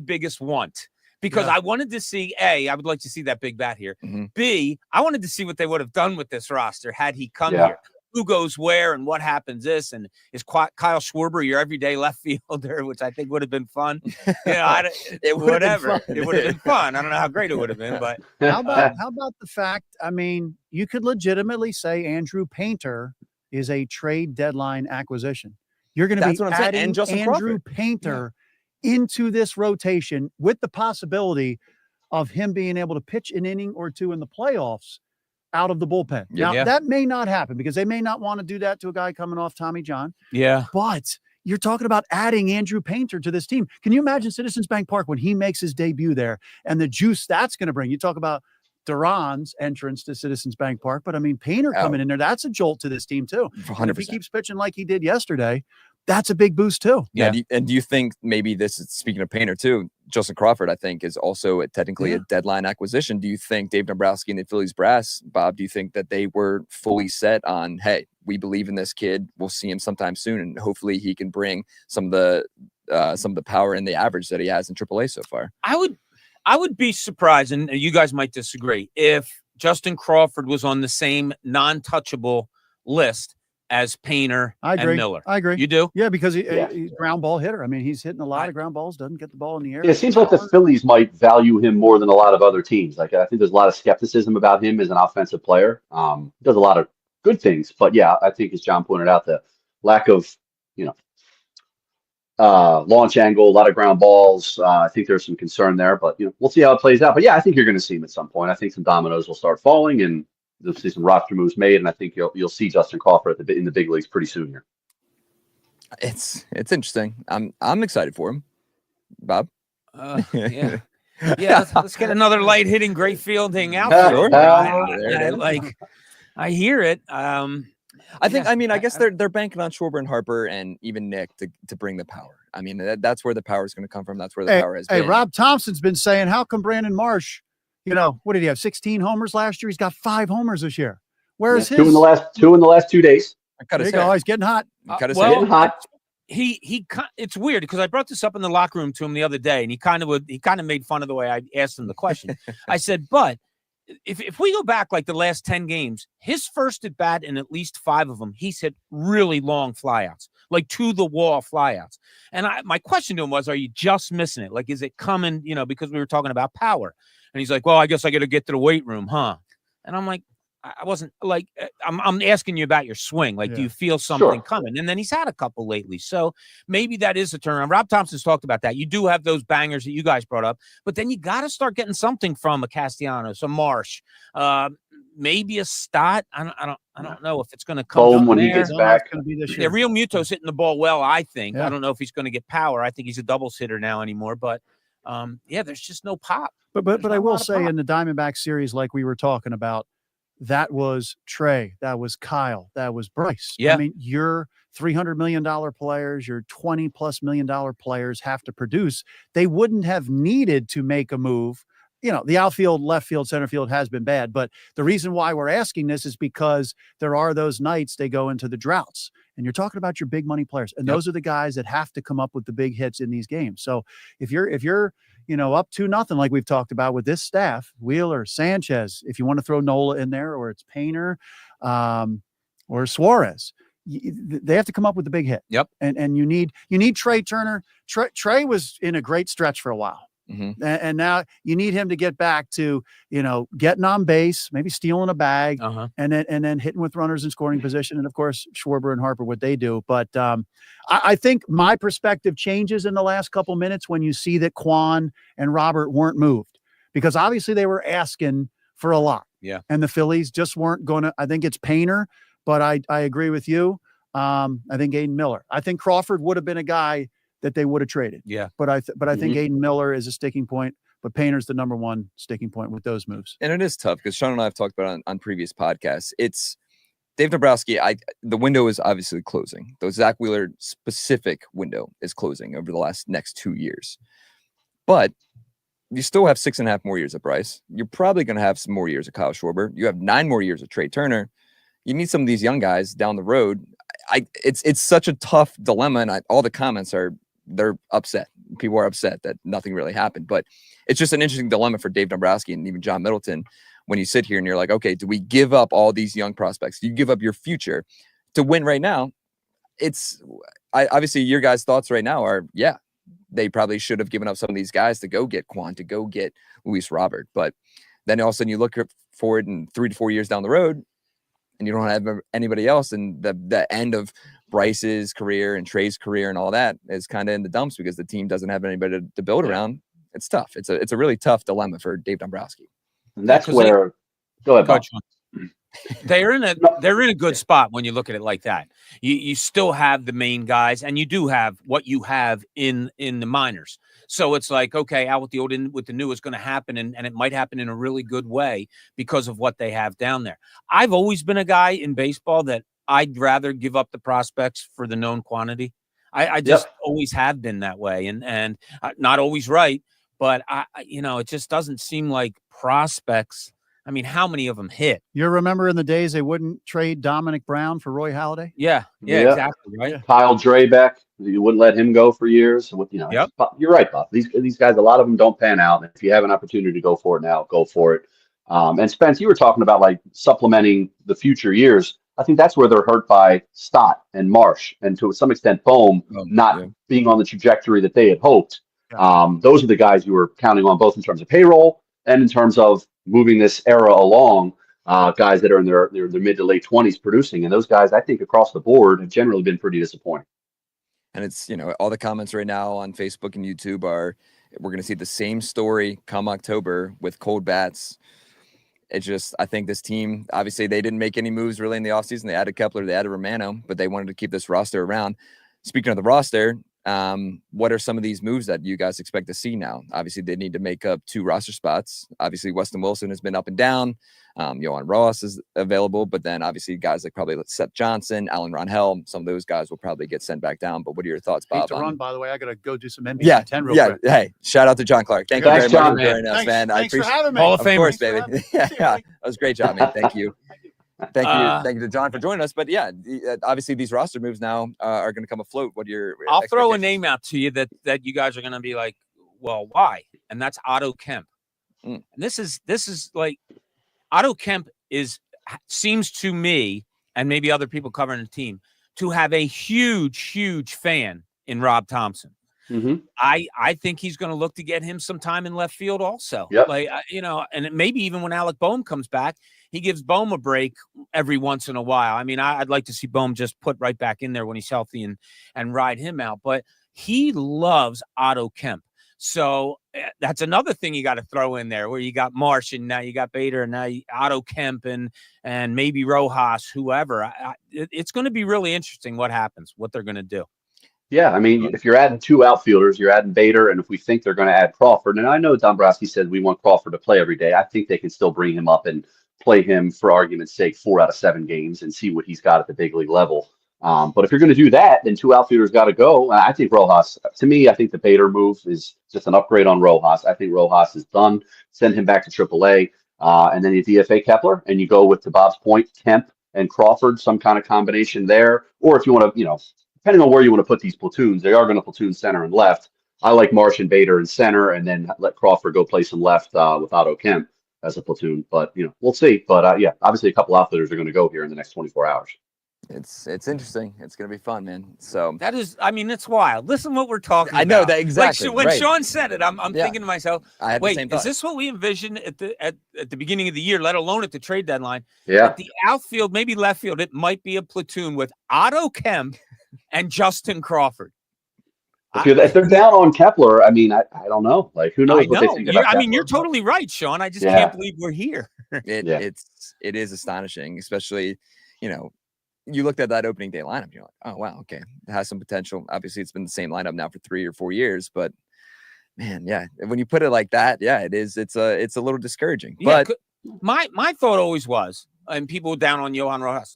biggest want. Because I wanted to see, A, I would like to see that big bat here. Mm-hmm. B, I wanted to see what they would have done with this roster had he come here. Who goes where and what happens this? And is Kyle Schwarber your everyday left fielder, which I think would have been fun. It would have been fun. I don't know how great it would have been, but how about the fact, I mean, you could legitimately say Andrew Painter is a trade deadline acquisition. You're going to be adding Andrew Painter into this rotation with the possibility of him being able to pitch an inning or two in the playoffs out of the bullpen. Now, that may not happen because they may not want to do that to a guy coming off Tommy John. Yeah. But you're talking about adding Andrew Painter to this team. Can you imagine Citizens Bank Park when he makes his debut there and the juice that's going to bring? You talk about Duran's entrance to Citizens Bank Park, but I mean, Painter coming in there, that's a jolt to this team too. 100%. If he keeps pitching like he did yesterday, that's a big boost too. Yeah. And do you think maybe this is, speaking of Painter too, Justin Crawford, I think, is also technically a deadline acquisition. Do you think Dave Dombrowski and the Phillies brass, Bob, do you think that they were fully set on, hey, we believe in this kid. We'll see him sometime soon. And hopefully he can bring some of the power and the average that he has in AAA so far? I would be surprised, and you guys might disagree, if Justin Crawford was on the same non-touchable list as Painter and Miller. I agree. You do? Yeah, because he's a ground ball hitter. I mean, he's hitting a lot of ground balls, doesn't get the ball in the air. It seems like the Phillies might value him more than a lot of other teams. Like, I think there's a lot of skepticism about him as an offensive player. Does a lot of good things, but yeah, I think as John pointed out, the lack of, launch angle, a lot of ground balls. I think there's some concern there, but we'll see how it plays out. But yeah, I think you're going to see him at some point. I think some dominoes will start falling, and you'll see some roster moves made, and I think you'll see Justin Crawford in the big leagues pretty soon here. It's interesting. I'm excited for him, Bob. Yeah. Let's get another light hitting, great fielding out there. I hear it. I think. I mean, I guess they're banking on Schwarber and Harper and even Nick to bring the power. I mean, that's where the power is going to come from. That's where the power has been. Hey, Rob Thompson's been saying, how come Brandon Marsh? What did he have? 16 homers last year. He's got 5 homers this year. Where's his? 2 in the last 2 days. There you go. He's getting hot. Getting hot. It's weird because I brought this up in the locker room to him the other day, and he kind of made fun of the way I asked him the question. I said, but if we go back like the last 10 games, his first at bat in at least 5 of them, he's hit really long flyouts, like to the wall flyouts. And my question to him was, are you just missing it? Like, is it coming, because we were talking about power. And he's like, well, I guess I got to get to the weight room, huh? And I'm like, I wasn't like, I'm asking you about your swing. Like, do you feel something coming? And then he's had a couple lately. So maybe that is a turnaround. Rob Thompson's talked about that. You do have those bangers that you guys brought up, but then you got to start getting something from a Castellanos, a Marsh, maybe a Stott. I don't know if it's going to come when he gets back. Yeah, Real Muto's hitting the ball well, I think. I don't know if he's going to get power. I think he's a doubles hitter now anymore, but there's just no pop. But I will say in the Diamondback series, like we were talking about, that was Trey, that was Kyle, that was Bryce. Yeah. I mean, your $300 million players, your $20+ million players have to produce. They wouldn't have needed to make a move the outfield, left field, center field has been bad. But the reason why we're asking this is because there are those nights they go into the droughts. And you're talking about your big money players. And those are the guys that have to come up with the big hits in these games. So if you're up 2-0, like we've talked about with this staff, Wheeler, Sanchez, if you want to throw Nola in there, or it's Painter, or Suarez, they have to come up with the big hit. Yep. And you need Trey Turner. Trey was in a great stretch for a while. Mm-hmm. And now you need him to get back to, getting on base, maybe stealing a bag, and then hitting with runners in scoring position. And of course, Schwarber and Harper, what they do. But I think my perspective changes in the last couple minutes when you see that Quan and Robert weren't moved, because obviously they were asking for a lot. Yeah. And the Phillies just weren't going to. I think it's Painter, but I agree with you. I think Aiden Miller. I think Crawford would have been a guy that they would have traded. Yeah. But I think Aiden Miller is a sticking point, but Painter's the number one sticking point with those moves. And it is tough because Sean and I have talked about it on previous podcasts. It's Dave Dombrowski. The window is obviously closing. The Zach Wheeler specific window is closing over the next 2 years. But you still have 6.5 more years of Bryce. You're probably going to have some more years of Kyle Schwarber. You have 9 more years of Trey Turner. You need some of these young guys down the road. It's such a tough dilemma, and all the comments they're upset. People are upset that nothing really happened, but it's just an interesting dilemma for Dave Dombrowski and even John Middleton when you sit here and you're like, okay, do we give up all these young prospects? Do you give up your future to win right now? Obviously your guys' thoughts right now are, yeah, they probably should have given up some of these guys to go get Quan, to go get Luis Robert. But then all of a sudden you look forward in 3 to 4 years down the road and you don't have anybody else. And the end of Bryce's career and Trey's career and all that is kind of in the dumps because the team doesn't have anybody to build around. It's tough. It's a really tough dilemma for Dave Dombrowski. And that's where go ahead, Bob. They're in a good spot when you look at it like that. You still have the main guys, and you do have what you have in the minors. So it's like, okay, out with the old, in with the new is going to happen, and it might happen in a really good way because of what they have down there. I've always been a guy in baseball that I'd rather give up the prospects for the known quantity. I just always have been that way, and not always right, but it just doesn't seem like prospects. I mean, how many of them hit? You remember in the days they wouldn't trade Dominic Brown for Roy Halladay? Yeah, exactly, right. Kyle Drabeck, you wouldn't let him go for years. You're right, Bob. These guys, a lot of them don't pan out. And if you have an opportunity to go for it now, go for it. And Spence, you were talking about like supplementing the future years. I think that's where they're hurt by Stott and Marsh, and to some extent Bohm being on the trajectory that they had hoped. Those are the guys you were counting on, both in terms of payroll and in terms of moving this era along. Guys that are in their mid to late 20s producing, and those guys, I think, across the board have generally been pretty disappointing. And it's all the comments right now on Facebook and YouTube are, we're going to see the same story come October with cold bats. It's just, I think this team, obviously they didn't make any moves really in the offseason. They added Kepler, they added Romano, but they wanted to keep this roster around. Speaking of the roster, what are some of these moves that you guys expect to see now? Obviously, they need to make up 2 roster spots. Obviously, Weston Wilson has been up and down. Yohan Ross is available, but then obviously guys like probably Seth Johnson, Alan Ronhell, some of those guys will probably get sent back down. But what are your thoughts, Bob? Run, by the way, I got to go do some NBA 10 real quick. Hey, shout out to John Clark. Thank you very much for joining us, man. Thanks for having me. Hall of Fame. Of course, baby. Yeah, that was a great job, man. Thank you. Thank you to John for joining us. But yeah, obviously these roster moves now are going to come afloat. What are your I'll throw a name out to you that you guys are going to be like, well, why? And that's Otto Kemp. And this is like Otto Kemp seems to me, and maybe other people covering the team, to have a huge fan in Rob Thompson. Mm-hmm. I think he's going to look to get him some time in left field also. Yep. And maybe even when Alec Boehm comes back, he gives Boehm a break every once in a while. I mean, I'd like to see Boehm just put right back in there when he's healthy and ride him out. But he loves Otto Kemp. So that's another thing you got to throw in there, where you got Marsh and now you got Bader and now Otto Kemp and maybe Rojas, whoever. It's going to be really interesting what happens, what they're going to do. Yeah, I mean, if you're adding 2 outfielders, you're adding Bader, and if we think they're going to add Crawford, and I know Dombrowski said we want Crawford to play every day, I think they can still bring him up and play him, for argument's sake, 4 out of 7 games and see what he's got at the big league level. But if you're going to do that, then two outfielders got to go. And I think Rojas, to me, I think the Bader move is just an upgrade on Rojas. I think Rojas is done. Send him back to AAA. And then you DFA Kepler and you go with, to Bob's point, Kemp and Crawford, some kind of combination there. Or if you want to, depending on where you want to put these platoons, they are going to platoon center and left. I like Marsh and Bader in center and then let Crawford go play some left with Otto Kemp as a platoon. But, we'll see. But, yeah, obviously a couple outfielders are going to go here in the next 24 hours. It's interesting. It's gonna be fun, man. So that is, it's wild. Listen what we're talking about. I know that exactly. Like when right. Sean said it, I'm thinking to myself, I had wait, the same thought. is this what we envisioned at the beginning of the year, let alone at the trade deadline? Yeah. At the outfield, maybe left field, it might be a platoon with Otto Kemp and Justin Crawford. If they're down on Kepler, I don't know. Like, who knows what they think about Kepler. You're totally right, Sean. I just can't believe we're here. It is astonishing, especially, you looked at that opening day lineup, you're like, oh, wow, okay. It has some potential. Obviously, it's been the same lineup now for 3 or 4 years, but man, yeah, when you put it like that, yeah, it is. It's a little discouraging. Yeah, but my thought always was, and people were down on Johan Rojas.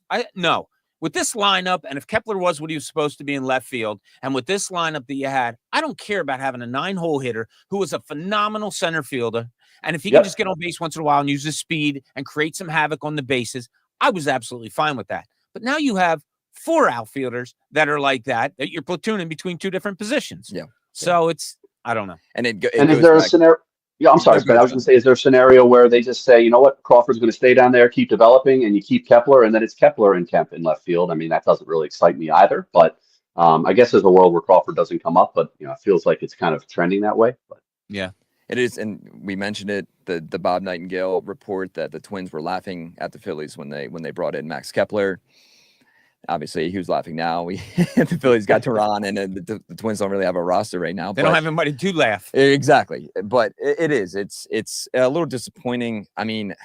With this lineup, and if Kepler was what he was supposed to be in left field, and with this lineup that you had, I don't care about having a 9-hole hitter who is a phenomenal center fielder. And if he can just get on base once in a while and use his speed and create some havoc on the bases, I was absolutely fine with that. But now you have 4 outfielders that are like that you're platooning between 2 different positions. Yeah. So it's, I don't know. And is there a scenario? Yeah, I'm sorry, but I was going to say, is there a scenario where they just say, you know what, Crawford's going to stay down there, keep developing, and you keep Kepler, and then it's Kepler and Kemp in left field? That doesn't really excite me either. But I guess there's a world where Crawford doesn't come up, but it feels like it's kind of trending that way. But yeah. It is, and we mentioned it, the Bob Nightingale report that the Twins were laughing at the Phillies when they brought in Max Kepler. Obviously, he was laughing now. The Phillies got Tehran, and the Twins don't really have a roster right now. They don't have anybody to laugh. Exactly, but it's a little disappointing. You're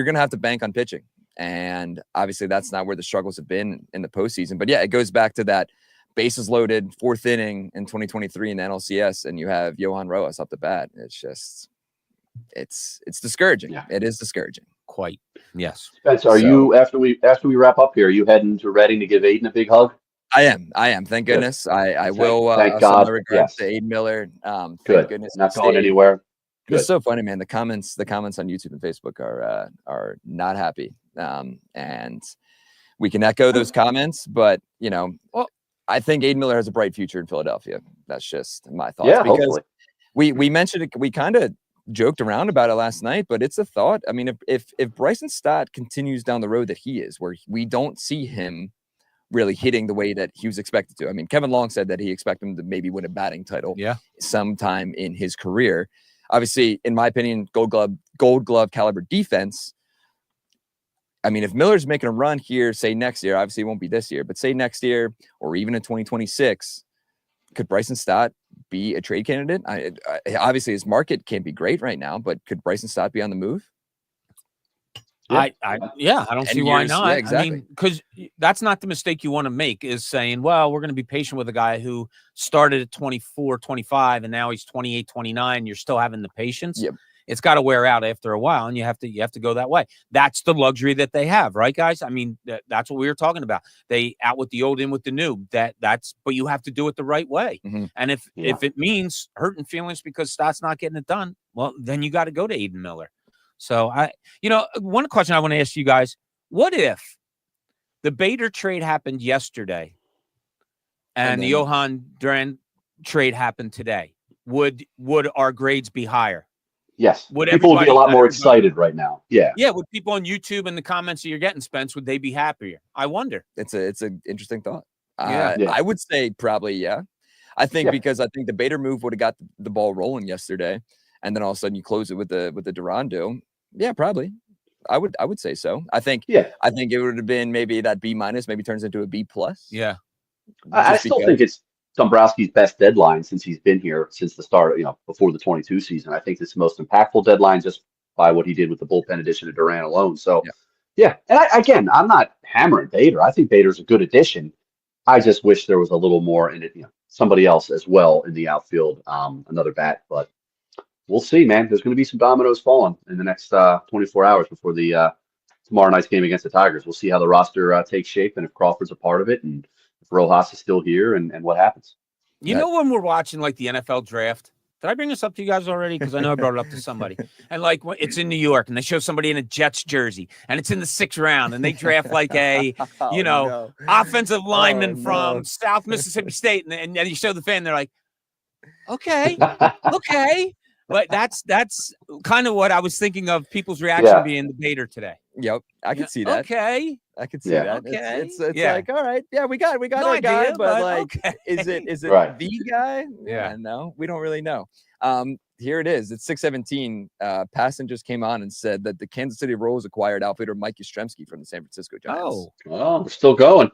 gonna have to bank on pitching, and obviously that's not where the struggles have been in the postseason. But yeah, it goes back to that bases loaded 4th inning in 2023 in the NLCS, and you have Johan Rojas up the bat. It's discouraging. Yeah. It is discouraging. Quite. Yes. Spencer, are you, after we wrap up here, are you heading to Reading to give Aiden a big hug? I am. Thank goodness. I will. Thank God. Regards to Aiden Miller. Thank goodness. Not going anywhere. It's so funny, man. The comments on YouTube and Facebook are not happy. And we can echo those comments, but I think Aiden Miller has a bright future in Philadelphia. That's just my thoughts. Yeah, because hopefully. We mentioned it. We kind of joked around about it last night, but it's a thought. If Bryson Stott continues down the road that he is, where we don't see him really hitting the way that he was expected to. Kevin Long said that he expected him to maybe win a batting title sometime in his career. Obviously, in my opinion, gold glove caliber defense. If Miller's making a run here, say next year, obviously it won't be this year, but say next year or even in 2026, could Bryson Stott be a trade candidate? Obviously, his market can't be great right now, but could Bryson Stott be on the move? I don't see why not. Yeah, exactly. Because that's not the mistake you want to make, is saying, well, we're going to be patient with a guy who started at 24, 25, and now he's 28, 29. You're still having the patience. Yep. It's got to wear out after a while, and you have to go that way. That's the luxury that they have, right, guys? That's what we were talking about. They out with the old, in with the new. But you have to do it the right way. Mm-hmm. And if it means hurting feelings because Stott's not getting it done, well, then you got to go to Aiden Miller. So one question I want to ask you guys: what if the Bader trade happened yesterday, and the Johan Duran trade happened today? Would our grades be higher? Yes. People would be a lot more excited right now. Yeah. Yeah. Would people on YouTube and the comments that you're getting, Spence, would they be happier? I wonder. It's an interesting thought. Yeah. I would say probably, yeah. I think because I think the Bader move would have got the ball rolling yesterday, and then all of a sudden you close it with the Duran deal. Yeah, probably. I would say so. I think it would have been maybe that B-, maybe turns into a B+. Yeah. I still think it's Dombrowski's best deadline since he's been here since the start, before the 22 season. I think it's the most impactful deadline just by what he did with the bullpen addition of Duran alone. So, yeah. And I'm not hammering Bader. I think Bader's a good addition. I just wish there was a little more in it, somebody else as well in the outfield, another bat. But we'll see, man. There's going to be some dominoes falling in the next 24 hours before the tomorrow night's game against the Tigers. We'll see how the roster takes shape and if Crawford's a part of it and if Rojas is still here and what happens. You know, when we're watching like the NFL draft, did I bring this up to you guys already? Because I know I brought it up to somebody. And like it's in New York and they show somebody in a Jets jersey and it's in the 6th round and they draft like a, offensive lineman from South Mississippi State. And you show the fan, they're like, okay. But that's kind of what I was thinking of people's reaction being the Bader today. Yep. I can see that. Okay. I can see that. Okay. It's like, all right. Yeah, we got No our guy, idea, but okay. is it Right. the guy? Yeah. No, we don't really know. Here it is. It's 6:17. Passon just came on and said that the Kansas City Royals acquired outfielder Mike Yastrzemski from the San Francisco Giants. Oh, we're still going.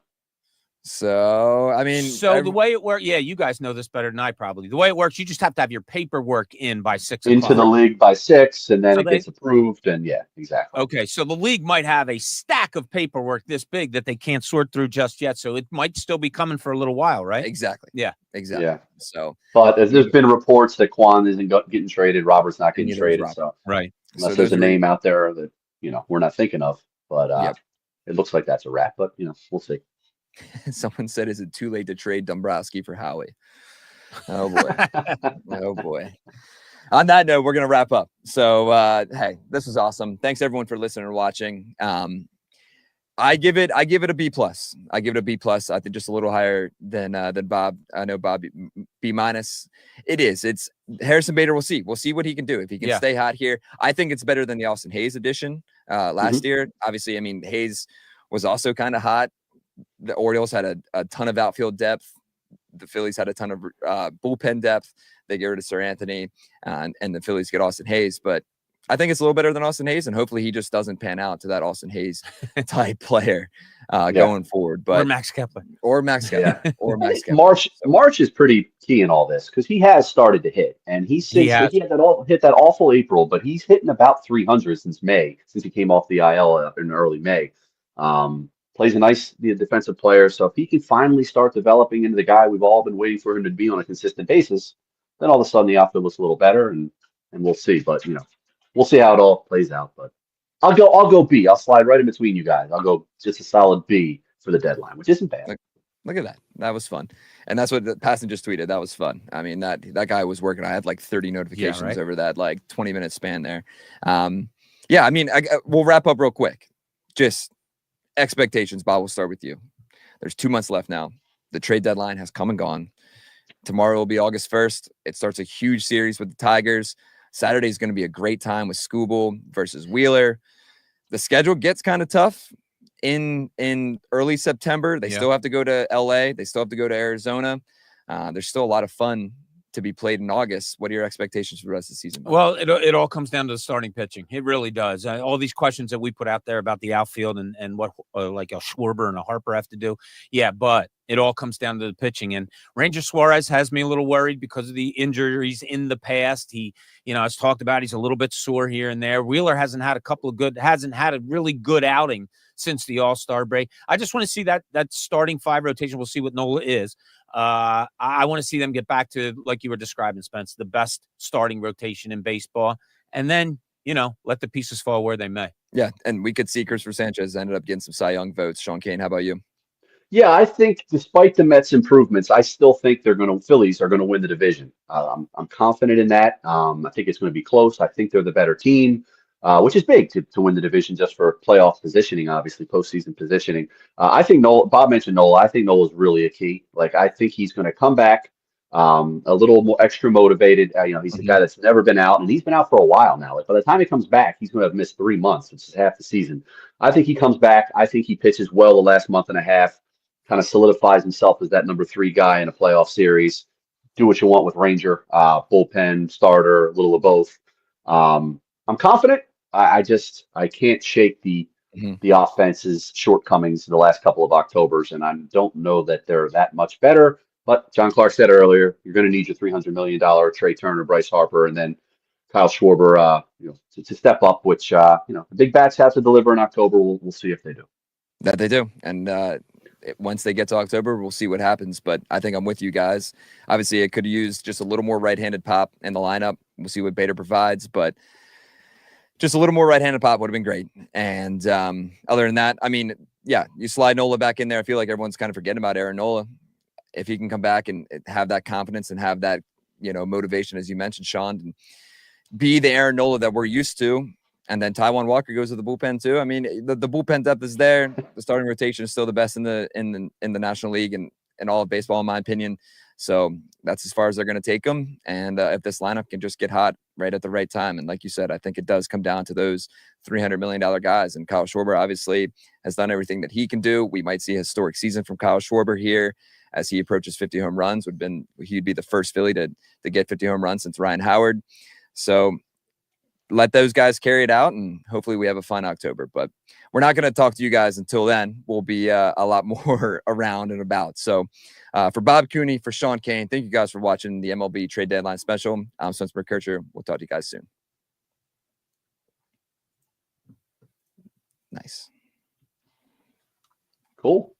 So, I mean, the way it works, you guys know this better than I probably. The way it works, you just have to have your paperwork in by 6 o'clock. Into the league by 6, and then it gets approved, and exactly. Okay, so the league might have a stack of paperwork this big that they can't sort through just yet, so it might still be coming for a little while, right? Exactly. Yeah. Exactly. Yeah. So, but there's been reports that Quan isn't getting traded, Robert's not getting traded, so right. Unless there's a name out there that we're not thinking of, but it looks like that's a wrap. But we'll see. Someone said, is it too late to trade Dombrowski for Howie? Oh, boy. Oh, boy. On that note, we're going to wrap up. So, hey, this was awesome. Thanks, everyone, for listening and watching. I give it a B+. I give it a B+. I think just a little higher than Bob. I know Bob B-. It is. It's Harrison Bader. We'll see. We'll see what he can do. If he can stay hot here. I think it's better than the Austin Hayes edition last year. Obviously, I mean, Hayes was also kind of hot. The Orioles had a ton of outfield depth. The Phillies had a ton of bullpen depth. They get rid of Sir Anthony, and the Phillies get Austin Hayes. But I think it's a little better than Austin Hayes, and hopefully he just doesn't pan out to that Austin Hayes type player going forward. But or Max Kepler. Or Max Kepler. Or Max Kepler. March is pretty key in all this because he has started to hit, and he had that awful April, but he's hitting about 300 since May, since he came off the IL in early May. Plays a nice defensive player, so if he can finally start developing into the guy we've all been waiting for him to be on a consistent basis, then all of a sudden the outfield looks a little better, and we'll see. But we'll see how it all plays out. But I'll go B. I'll slide right in between you guys. I'll go just a solid B for the deadline, which isn't bad. Look at that. That was fun. And that's what the Passon just tweeted. That was fun. I mean, that guy was working. I had like 30 notifications over that like 20-minute span there. I mean, we'll wrap up real quick. Just expectations, Bob, we'll start with you. There's 2 months left now. The trade deadline has come and gone. Tomorrow will be August 1st. It starts a huge series with the Tigers. Saturday is going to be a great time with Skubal versus Wheeler. The schedule gets kind of tough in early September. They still have to go to LA. They still have to go to Arizona. There's still a lot of fun to be played in August. What are your expectations for the rest of the season, Bob? Well, it all comes down to the starting pitching. It really does. All these questions that we put out there about the outfield and what like a Schwarber and a Harper have to do. Yeah, but it all comes down to the pitching. And Ranger Suarez has me a little worried because of the injuries in the past. He, as talked about, he's a little bit sore here and there. Wheeler hasn't had a really good outing since the All-Star break. I just want to see that starting 5 rotation. We'll see what Nola is. I want to see them get back to, like you were describing, Spence, the best starting rotation in baseball. And then, let the pieces fall where they may. Yeah, and we could see Christopher Sanchez ended up getting some Cy Young votes. Sean Kane, how about you? Yeah, I think despite the Mets' improvements, I still think Phillies are going to win the division. I'm confident in that. I think it's going to be close. I think they're the better team. Which is big to win the division just for playoff positioning, obviously postseason positioning. I think Bob mentioned Nola. I think Nola's really a key. Like, I think he's going to come back a little more extra motivated. He's a guy that's never been out, and he's been out for a while now. Like, by the time he comes back, he's going to have missed 3 months, which is half the season. I think he comes back. I think he pitches well the last month and a half, kind of solidifies himself as that number 3 guy in a playoff series. Do what you want with Ranger, bullpen, starter, a little of both. I'm confident. I can't shake the offense's shortcomings in the last couple of Octobers, and I don't know that they're that much better. But John Clark said earlier, you're going to need your $300 million Trey Turner, Bryce Harper, and then Kyle Schwarber, to step up. Which the big bats have to deliver in October. We'll see if they do. That they do, and once they get to October, we'll see what happens. But I think I'm with you guys. Obviously, it could use just a little more right-handed pop in the lineup. We'll see what Bader provides, but just a little more right-handed pop would have been great. And other than that, I mean, yeah, you slide Nola back in there. I feel like everyone's kind of forgetting about Aaron Nola. If he can come back and have that confidence and have that, motivation, as you mentioned, Sean, and be the Aaron Nola that we're used to. And then Taijuan Walker goes to the bullpen too. I mean, the bullpen depth is there. The starting rotation is still the best in the National League and in all of baseball, in my opinion. So that's as far as they're going to take them. And if this lineup can just get hot right at the right time, and like you said, I think it does come down to those $300 million guys. And Kyle Schwarber obviously has done everything that he can do. We might see a historic season from Kyle Schwarber here as he approaches 50 home runs. He'd be the first Philly to get 50 home runs since Ryan Howard. So let those guys carry it out, and hopefully we have a fun October. But we're not going to talk to you guys until then. We'll be a lot more around and about. So for Bob Cooney, for Sean Kane, thank you guys for watching the MLB Trade Deadline Special. I'm Spencer McKercher. We'll talk to you guys soon. Nice. Cool.